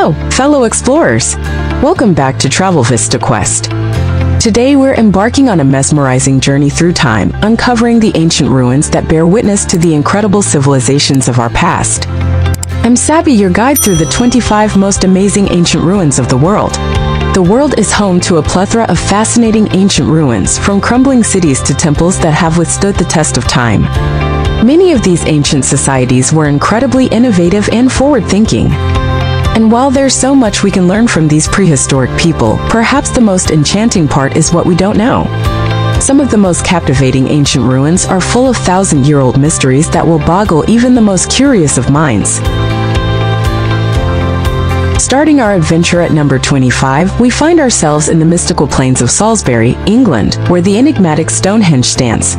Hello, fellow explorers! Welcome back to TravelVistaQuest. Today we're embarking on a mesmerizing journey through time, uncovering the ancient ruins that bear witness to the incredible civilizations of our past. I'm Sabby, your guide through the 25 most amazing ancient ruins of the world. The world is home to a plethora of fascinating ancient ruins, from crumbling cities to temples that have withstood the test of time. Many of these ancient societies were incredibly innovative and forward-thinking. And while there's so much we can learn from these prehistoric people, perhaps the most enchanting part is what we don't know. Some of the most captivating ancient ruins are full of thousand-year-old mysteries that will boggle even the most curious of minds. Starting our adventure at number 25, we find ourselves in the mystical plains of Salisbury, England, where the enigmatic Stonehenge stands.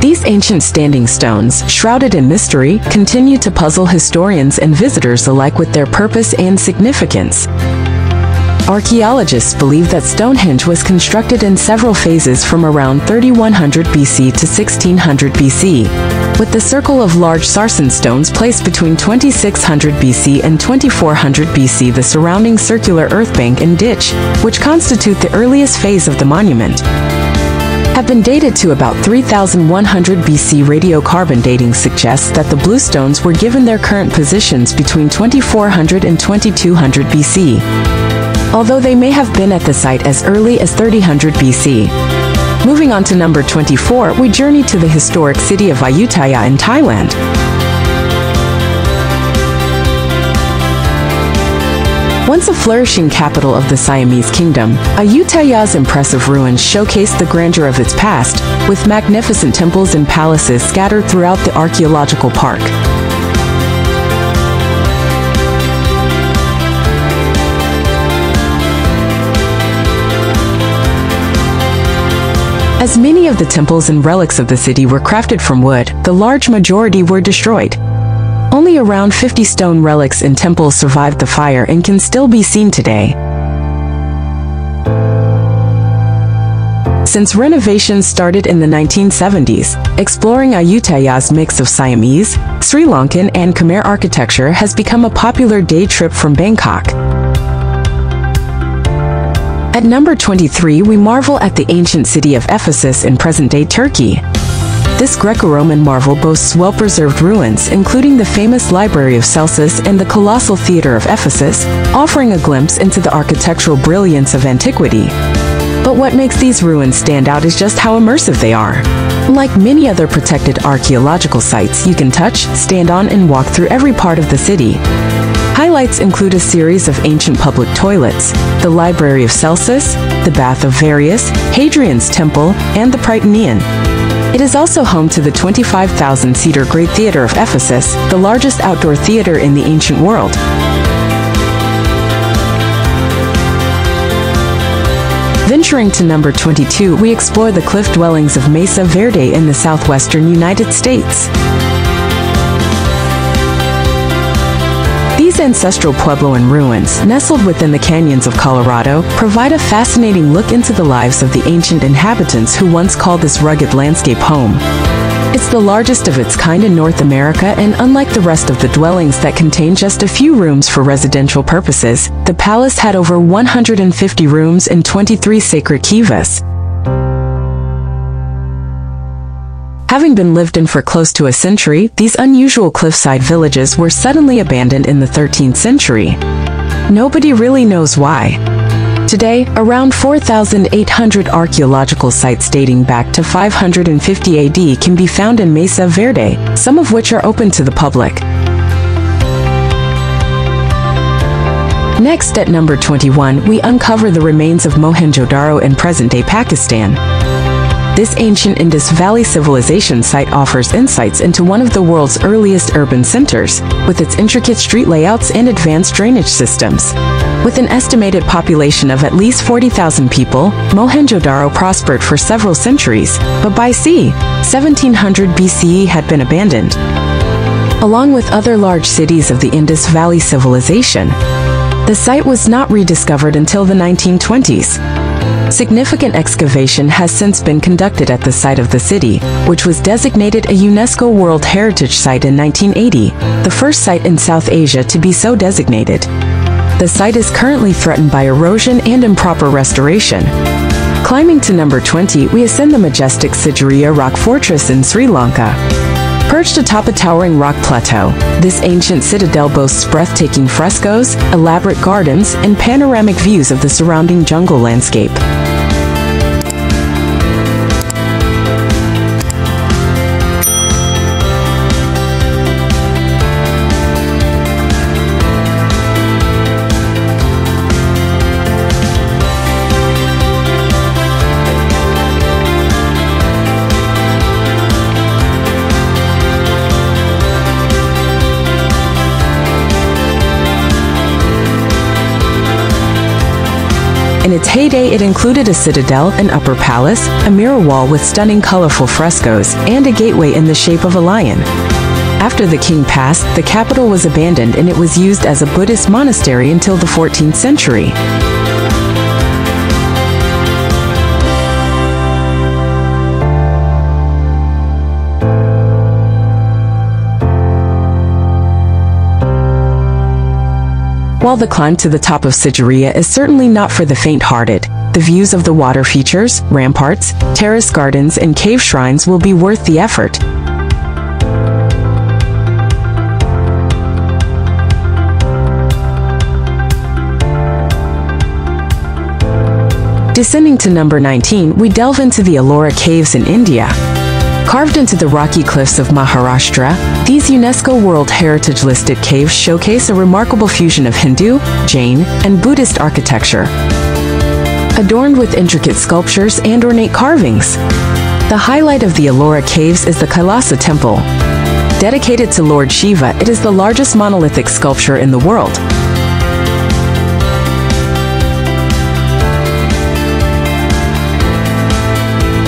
These ancient standing stones, shrouded in mystery, continue to puzzle historians and visitors alike with their purpose and significance. Archaeologists believe that Stonehenge was constructed in several phases from around 3100 BC to 1600 BC, with the circle of large sarsen stones placed between 2600 BC and 2400 BC. The surrounding circular earth bank and ditch, which constitute the earliest phase of the monument, have been dated to about 3100 BC. Radiocarbon dating suggests that the bluestones were given their current positions between 2400 and 2200 BC, although they may have been at the site as early as 3000 BC. Moving on to number 24, we journey to the historic city of Ayutthaya in Thailand. Once a flourishing capital of the Siamese kingdom, Ayutthaya's impressive ruins showcase the grandeur of its past, with magnificent temples and palaces scattered throughout the archaeological park. As many of the temples and relics of the city were crafted from wood, the large majority were destroyed. Only around 50 stone relics in temples survived the fire and can still be seen today. Since renovations started in the 1970s, exploring Ayutthaya's mix of Siamese, Sri Lankan and Khmer architecture has become a popular day trip from Bangkok. At number 23, we marvel at the ancient city of Ephesus in present-day Turkey. This Greco-Roman marvel boasts well-preserved ruins, including the famous Library of Celsus and the colossal Theater of Ephesus, offering a glimpse into the architectural brilliance of antiquity. But what makes these ruins stand out is just how immersive they are. Like many other protected archaeological sites, you can touch, stand on, and walk through every part of the city. Highlights include a series of ancient public toilets, the Library of Celsus, the Bath of Varius, Hadrian's Temple, and the Prytaneum. It is also home to the 25,000-seater Great Theater of Ephesus, the largest outdoor theater in the ancient world. Venturing to number 22, we explore the cliff dwellings of Mesa Verde in the southwestern United States. These ancestral Puebloan ruins, nestled within the canyons of Colorado, provide a fascinating look into the lives of the ancient inhabitants who once called this rugged landscape home. It's the largest of its kind in North America, and unlike the rest of the dwellings that contain just a few rooms for residential purposes, the palace had over 150 rooms and 23 sacred kivas. Having been lived in for close to a century, these unusual cliffside villages were suddenly abandoned in the 13th century. Nobody really knows why. Today, around 4,800 archaeological sites dating back to 550 AD can be found in Mesa Verde, some of which are open to the public. Next, at number 21, we uncover the remains of Mohenjo-Daro in present-day Pakistan. This ancient Indus Valley civilization site offers insights into one of the world's earliest urban centers, with its intricate street layouts and advanced drainage systems. With an estimated population of at least 40,000 people, Mohenjo-Daro prospered for several centuries, but by c. 1700 BCE had been abandoned. Along with other large cities of the Indus Valley civilization, the site was not rediscovered until the 1920s. Significant excavation has since been conducted at the site of the city, which was designated a UNESCO World Heritage Site in 1980, the first site in South Asia to be so designated. the site is currently threatened by erosion and improper restoration. Climbing to number 20, we ascend the majestic Sigiriya rock fortress in Sri Lanka. Perched atop a towering rock plateau, this ancient citadel boasts breathtaking frescoes, elaborate gardens, and panoramic views of the surrounding jungle landscape. In its heyday, it included a citadel, an upper palace, a mirror wall with stunning colorful frescoes, and a gateway in the shape of a lion. After the king passed, the capital was abandoned and it was used as a Buddhist monastery until the 14th century. While the climb to the top of Sigiriya is certainly not for the faint-hearted, the views of the water features, ramparts, terrace gardens, and cave shrines will be worth the effort. Descending to number 19, we delve into the Ellora Caves in India. Carved into the rocky cliffs of Maharashtra, these UNESCO World Heritage listed caves showcase a remarkable fusion of Hindu, Jain, and Buddhist architecture, adorned with intricate sculptures and ornate carvings. The highlight of the Ellora Caves is the Kailasa Temple. Dedicated to Lord Shiva, it is the largest monolithic sculpture in the world.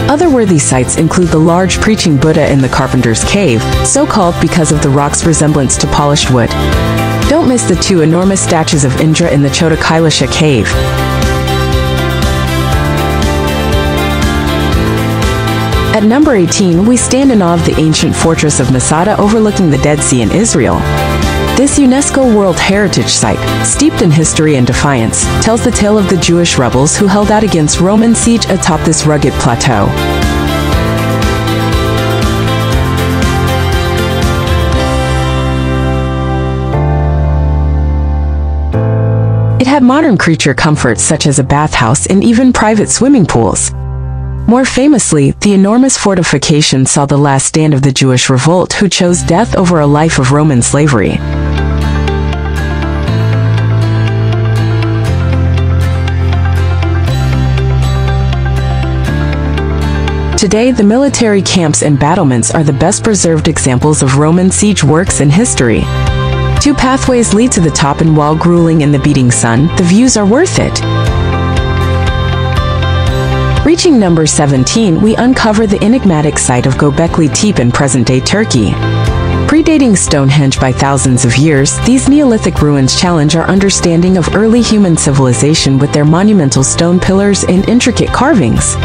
Other worthy sites include the large preaching Buddha in the Carpenter's Cave, so called because of the rock's resemblance to polished wood. Don't miss the two enormous statues of Indra in the Chota Kailasha Cave. At number 18, we stand in awe of the ancient fortress of Masada overlooking the Dead Sea in Israel. This UNESCO World Heritage Site, steeped in history and defiance, tells the tale of the Jewish rebels who held out against Roman siege atop this rugged plateau. It had modern creature comforts such as a bathhouse and even private swimming pools. More famously, the enormous fortification saw the last stand of the Jewish revolt who chose death over a life of Roman slavery. Today, the military camps and battlements are the best preserved examples of Roman siege works in history. Two pathways lead to the top, and while grueling in the beating sun, the views are worth it. Reaching number 17, we uncover the enigmatic site of Göbekli Tepe in present-day Turkey. Predating Stonehenge by thousands of years, these Neolithic ruins challenge our understanding of early human civilization with their monumental stone pillars and intricate carvings.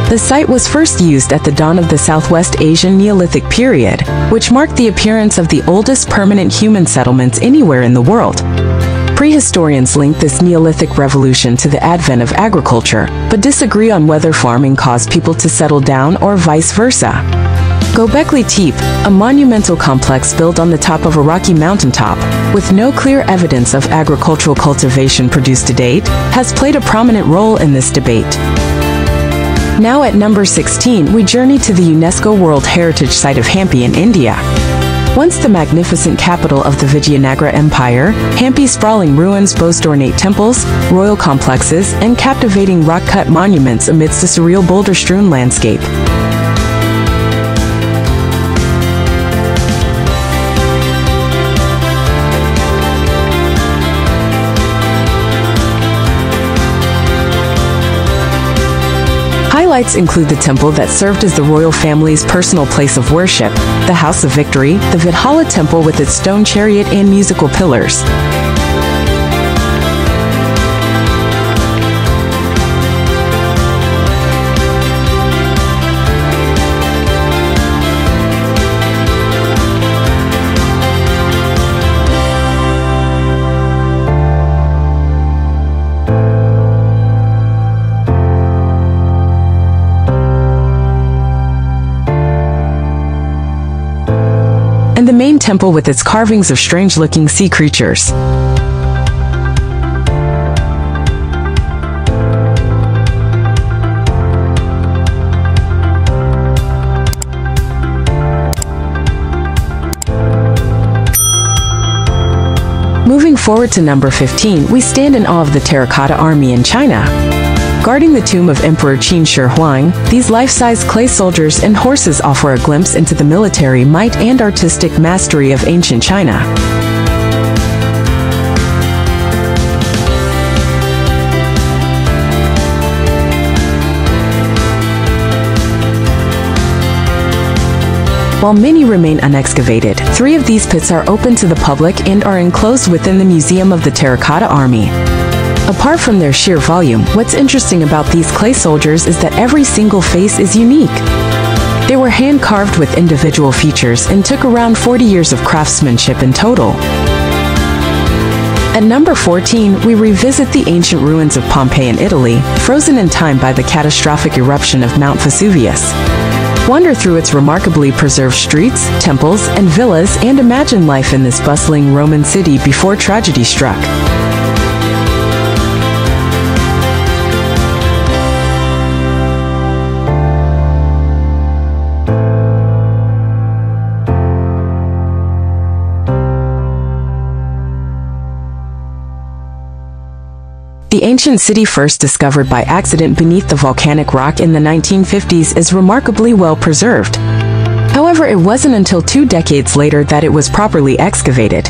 The site was first used at the dawn of the Southwest Asian Neolithic period, which marked the appearance of the oldest permanent human settlements anywhere in the world. Prehistorians link this Neolithic revolution to the advent of agriculture, but disagree on whether farming caused people to settle down or vice versa. Göbekli Tepe, a monumental complex built on the top of a rocky mountaintop, with no clear evidence of agricultural cultivation produced to date, has played a prominent role in this debate. Now at number 16, we journey to the UNESCO World Heritage Site of Hampi in India. Once the magnificent capital of the Vijayanagara Empire, Hampi's sprawling ruins boast ornate temples, royal complexes, and captivating rock-cut monuments amidst a surreal boulder-strewn landscape. Highlights include the temple that served as the royal family's personal place of worship, the House of Victory, the Valhalla Temple with its stone chariot and musical pillars. and the main temple with its carvings of strange-looking sea creatures. Moving forward to number 15, we stand in awe of the Terracotta Army in China. Guarding the tomb of Emperor Qin Shi Huang, these life-size clay soldiers and horses offer a glimpse into the military might and artistic mastery of ancient China. While many remain unexcavated, 3 of these pits are open to the public and are enclosed within the Museum of the Terracotta Army. Apart from their sheer volume, what's interesting about these clay soldiers is that every single face is unique. They were hand-carved with individual features and took around 40 years of craftsmanship in total. At number 14, we revisit the ancient ruins of Pompeii in Italy, frozen in time by the catastrophic eruption of Mount Vesuvius. Wander through its remarkably preserved streets, temples, and villas and imagine life in this bustling Roman city before tragedy struck. The ancient city, first discovered by accident beneath the volcanic rock in the 1950s, is remarkably well preserved. However, it wasn't until 2 decades later that it was properly excavated.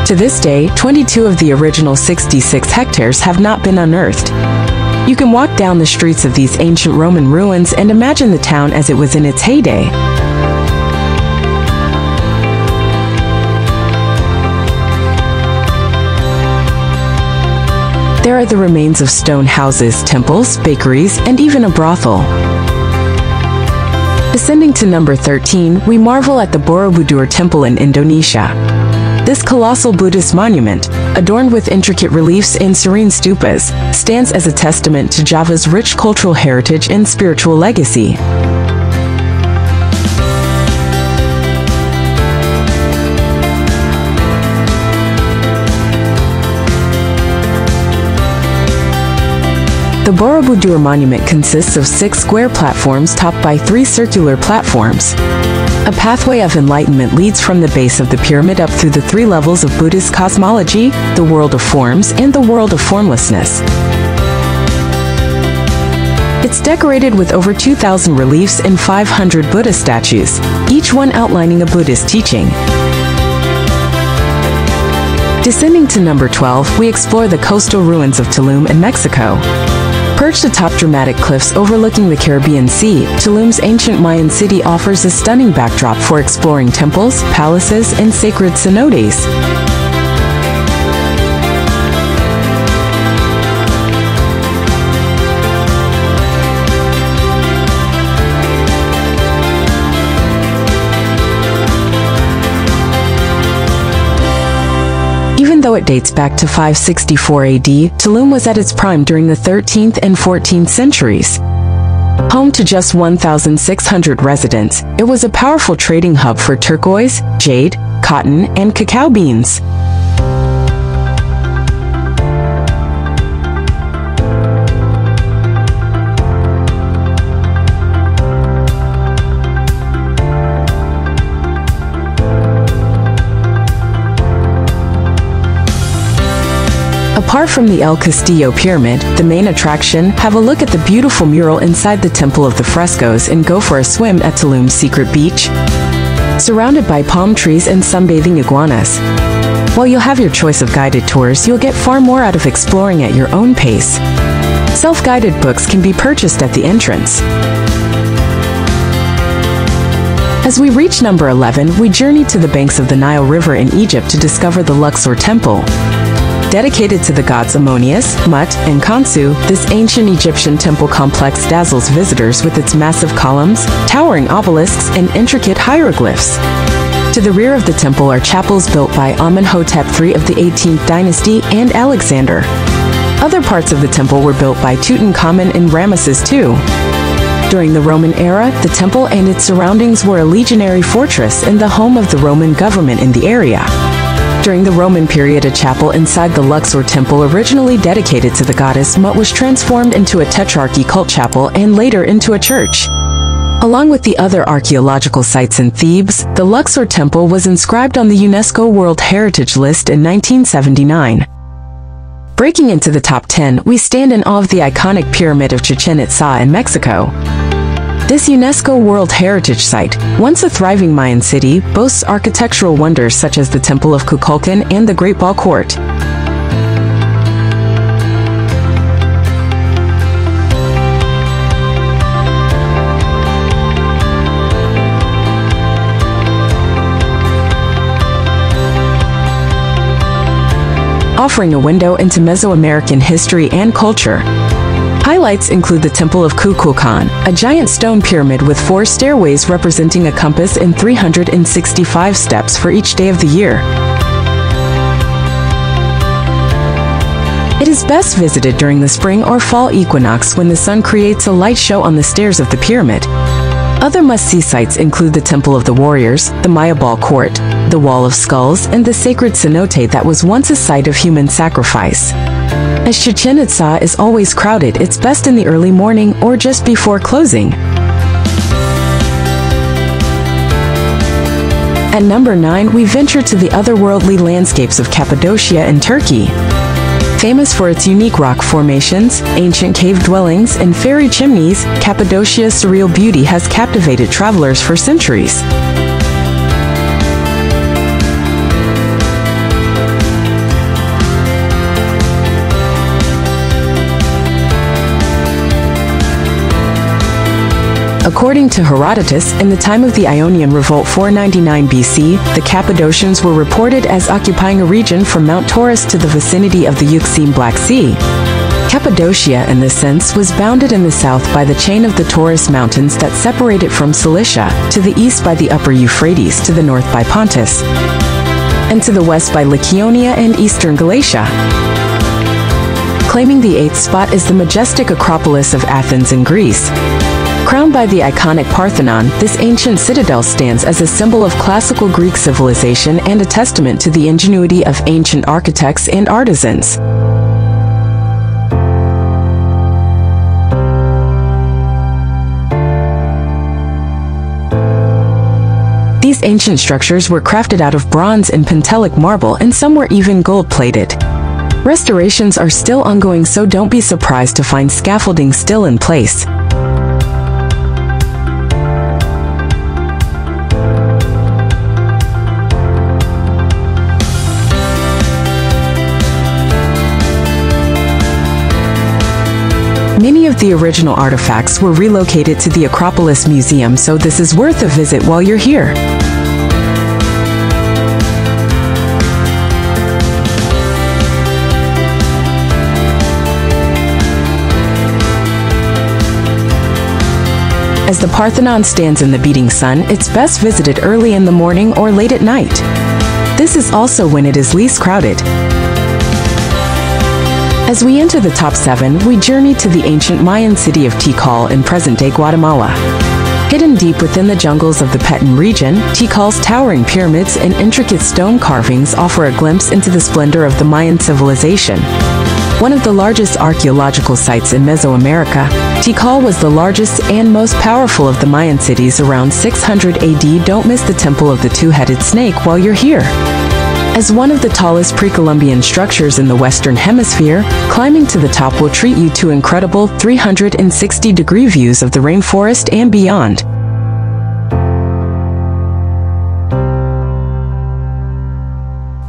To this day, 22 of the original 66 hectares have not been unearthed. You can walk down the streets of these ancient Roman ruins and imagine the town as it was in its heyday. There are the remains of stone houses, temples, bakeries, and even a brothel. Ascending to number 13, we marvel at the Borobudur Temple in Indonesia. This colossal Buddhist monument, adorned with intricate reliefs and serene stupas, stands as a testament to Java's rich cultural heritage and spiritual legacy. The Borobudur monument consists of 6 square platforms topped by 3 circular platforms. A pathway of enlightenment leads from the base of the pyramid up through the 3 levels of Buddhist cosmology, the world of forms, and the world of formlessness. It's decorated with over 2,000 reliefs and 500 Buddha statues, each one outlining a Buddhist teaching. Descending to number 12, we explore the coastal ruins of Tulum in Mexico. Perched atop dramatic cliffs overlooking the Caribbean Sea, Tulum's ancient Mayan city offers a stunning backdrop for exploring temples, palaces, and sacred cenotes. Even though it dates back to 564 AD, Tulum was at its prime during the 13th and 14th centuries. Home to just 1,600 residents, it was a powerful trading hub for turquoise, jade, cotton, and cacao beans. Apart from the El Castillo Pyramid, the main attraction, have a look at the beautiful mural inside the Temple of the Frescoes and go for a swim at Tulum's secret beach. Surrounded by palm trees and sunbathing iguanas. While you'll have your choice of guided tours, you'll get far more out of exploring at your own pace. Self-guided books can be purchased at the entrance. As we reach number 11, we journey to the banks of the Nile River in Egypt to discover the Luxor Temple. Dedicated to the gods Ammonius, Mut, and Khonsu, this ancient Egyptian temple complex dazzles visitors with its massive columns, towering obelisks, and intricate hieroglyphs. To the rear of the temple are chapels built by Amenhotep III of the 18th dynasty and Alexander. Other parts of the temple were built by Tutankhamun and Ramesses II. During the Roman era, the temple and its surroundings were a legionary fortress and the home of the Roman government in the area. During the Roman period, a chapel inside the Luxor temple, originally dedicated to the goddess Mut, was transformed into a tetrarchy cult chapel and later into a church. Along with the other archaeological sites in Thebes, the Luxor temple was inscribed on the UNESCO World Heritage List in 1979. Breaking into the top 10, we stand in awe of the iconic Pyramid of Chichen Itza in Mexico. This UNESCO World Heritage Site, once a thriving Mayan city, boasts architectural wonders such as the Temple of Kukulkan and the Great Ball Court. Offering a window into Mesoamerican history and culture. Highlights include the Temple of Kukulkan, a giant stone pyramid with 4 stairways representing a compass and 365 steps for each day of the year. It is best visited during the spring or fall equinox when the sun creates a light show on the stairs of the pyramid. Other must-see sites include the Temple of the Warriors, the Maya Ball Court, the Wall of Skulls, and the sacred cenote that was once a site of human sacrifice. As Chichen Itza is always crowded, it's best in the early morning or just before closing. At number 9, we venture to the otherworldly landscapes of Cappadocia in Turkey. Famous for its unique rock formations, ancient cave dwellings, and fairy chimneys, Cappadocia's surreal beauty has captivated travelers for centuries. According to Herodotus, in the time of the Ionian Revolt 499 BC, the Cappadocians were reported as occupying a region from Mount Taurus to the vicinity of the Euxine Black Sea. Cappadocia, in this sense, was bounded in the south by the chain of the Taurus Mountains that separate it from Cilicia, to the east by the upper Euphrates, to the north by Pontus, and to the west by Lycaonia and eastern Galatia. Claiming the 8th spot is the majestic Acropolis of Athens in Greece. Crowned by the iconic Parthenon, this ancient citadel stands as a symbol of classical Greek civilization and a testament to the ingenuity of ancient architects and artisans. These ancient structures were crafted out of bronze and Pentelic marble, and some were even gold-plated. Restorations are still ongoing, so don't be surprised to find scaffolding still in place. Many of the original artifacts were relocated to the Acropolis Museum, so this is worth a visit while you're here. As the Parthenon stands in the beating sun, it's best visited early in the morning or late at night. This is also when it is least crowded. As we enter the top 7, we journey to the ancient Mayan city of Tikal in present-day Guatemala. Hidden deep within the jungles of the Petén region, Tikal's towering pyramids and intricate stone carvings offer a glimpse into the splendor of the Mayan civilization. One of the largest archaeological sites in Mesoamerica, Tikal was the largest and most powerful of the Mayan cities around 600 AD. Don't miss the Temple of the Two-Headed Snake while you're here. As one of the tallest pre-Columbian structures in the Western Hemisphere, climbing to the top will treat you to incredible 360-degree views of the rainforest and beyond.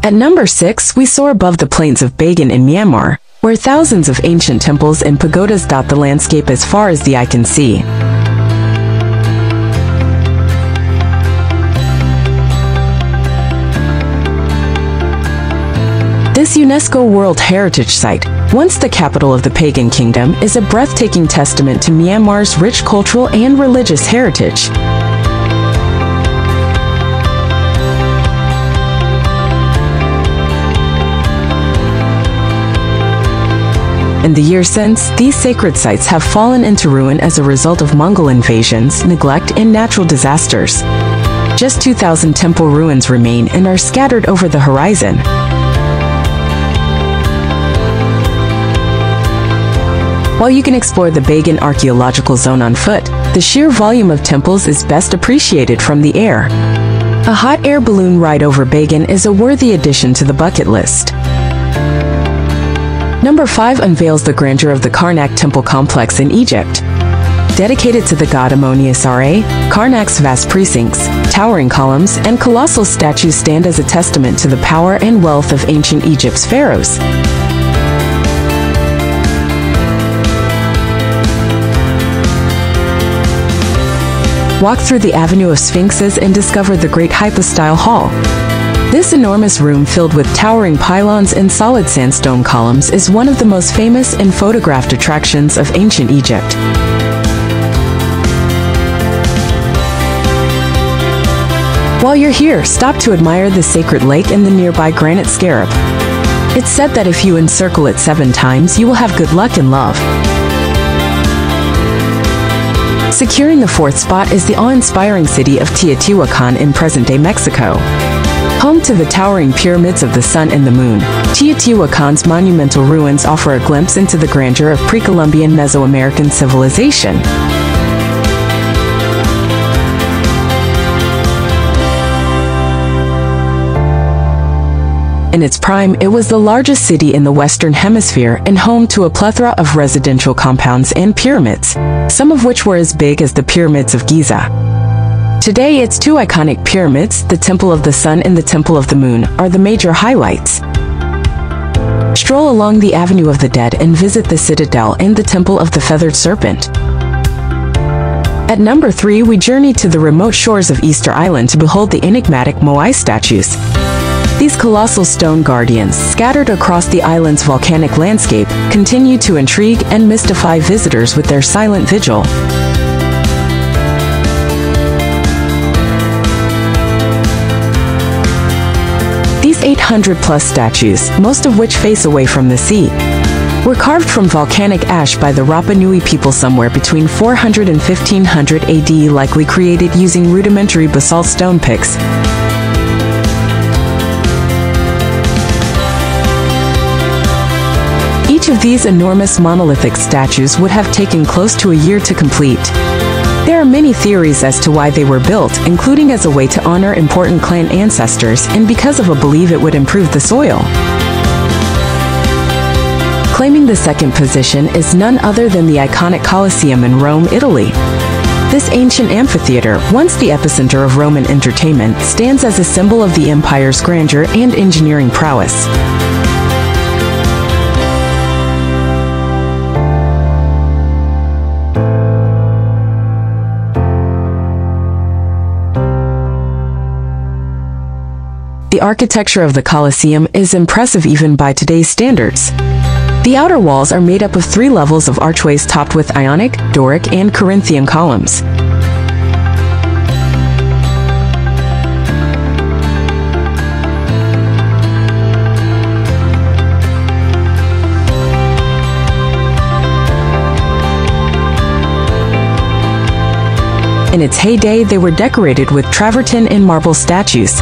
At number 6, we soar above the plains of Bagan in Myanmar, where thousands of ancient temples and pagodas dot the landscape as far as the eye can see. This UNESCO World Heritage Site, once the capital of the pagan kingdom, is a breathtaking testament to Myanmar's rich cultural and religious heritage. In the years since, these sacred sites have fallen into ruin as a result of Mongol invasions, neglect, and natural disasters. Just 2,000 temple ruins remain and are scattered over the horizon. While you can explore the Bagan archaeological zone on foot, the sheer volume of temples is best appreciated from the air. A hot air balloon ride over Bagan is a worthy addition to the bucket list. Number 5 unveils the grandeur of the Karnak temple complex in Egypt. Dedicated to the god Amonia-Sare, Karnak's vast precincts, towering columns, and colossal statues stand as a testament to the power and wealth of ancient Egypt's pharaohs. Walk through the Avenue of Sphinxes and discover the Great Hypostyle Hall. This enormous room filled with towering pylons and solid sandstone columns is one of the most famous and photographed attractions of ancient Egypt. While you're here, stop to admire the sacred lake and the nearby granite scarab. It's said that if you encircle it 7 times, you will have good luck and love. Securing the 4th spot is the awe-inspiring city of Teotihuacan in present-day Mexico. Home to the towering pyramids of the sun and the moon, Teotihuacan's monumental ruins offer a glimpse into the grandeur of pre-Columbian Mesoamerican civilization. In its prime, it was the largest city in the Western Hemisphere and home to a plethora of residential compounds and pyramids, some of which were as big as the pyramids of Giza. Today, its 2 iconic pyramids, the Temple of the Sun and the Temple of the Moon, are the major highlights. Stroll along the Avenue of the Dead and visit the Citadel and the Temple of the Feathered Serpent. At number 3, we journey to the remote shores of Easter Island to behold the enigmatic Moai statues. These colossal stone guardians, scattered across the island's volcanic landscape, continue to intrigue and mystify visitors with their silent vigil. These 800-plus statues, most of which face away from the sea, were carved from volcanic ash by the Rapa Nui people somewhere between 400 and 1500 AD, likely created using rudimentary basalt stone picks. Each of these enormous monolithic statues would have taken close to a year to complete. There are many theories as to why they were built, including as a way to honor important clan ancestors and because of a belief it would improve the soil. Claiming the 2nd position is none other than the iconic Colosseum in Rome, Italy. This ancient amphitheater, once the epicenter of Roman entertainment, stands as a symbol of the empire's grandeur and engineering prowess. The architecture of the Colosseum is impressive even by today's standards. The outer walls are made up of 3 levels of archways topped with Ionic, Doric, and Corinthian columns. In its heyday, they were decorated with travertine and marble statues.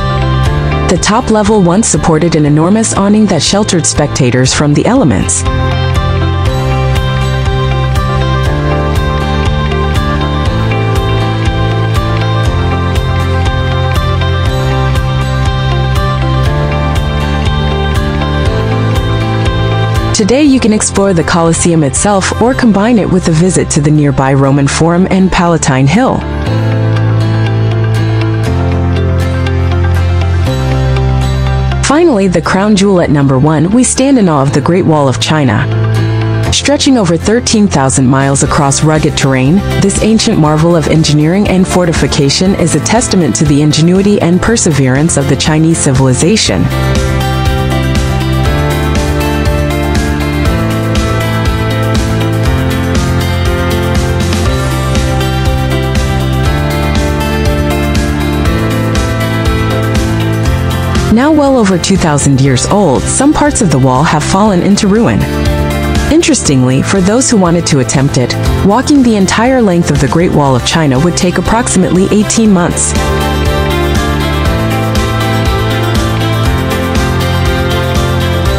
The top level once supported an enormous awning that sheltered spectators from the elements. Today you can explore the Colosseum itself or combine it with a visit to the nearby Roman Forum and Palatine Hill. Finally, the crown jewel at number 1, we stand in awe of the Great Wall of China. Stretching over 13,000 miles across rugged terrain, this ancient marvel of engineering and fortification is a testament to the ingenuity and perseverance of the Chinese civilization. Now well over 2,000 years old, some parts of the wall have fallen into ruin. Interestingly, for those who wanted to attempt it, walking the entire length of the Great Wall of China would take approximately 18 months.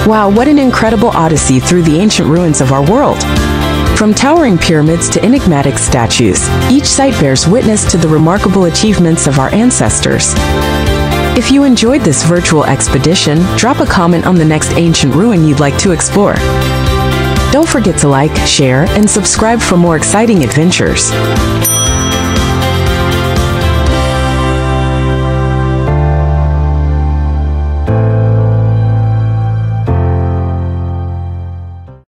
Wow, what an incredible odyssey through the ancient ruins of our world! From towering pyramids to enigmatic statues, each site bears witness to the remarkable achievements of our ancestors. If you enjoyed this virtual expedition, drop a comment on the next ancient ruin you'd like to explore. Don't forget to like, share, and subscribe for more exciting adventures.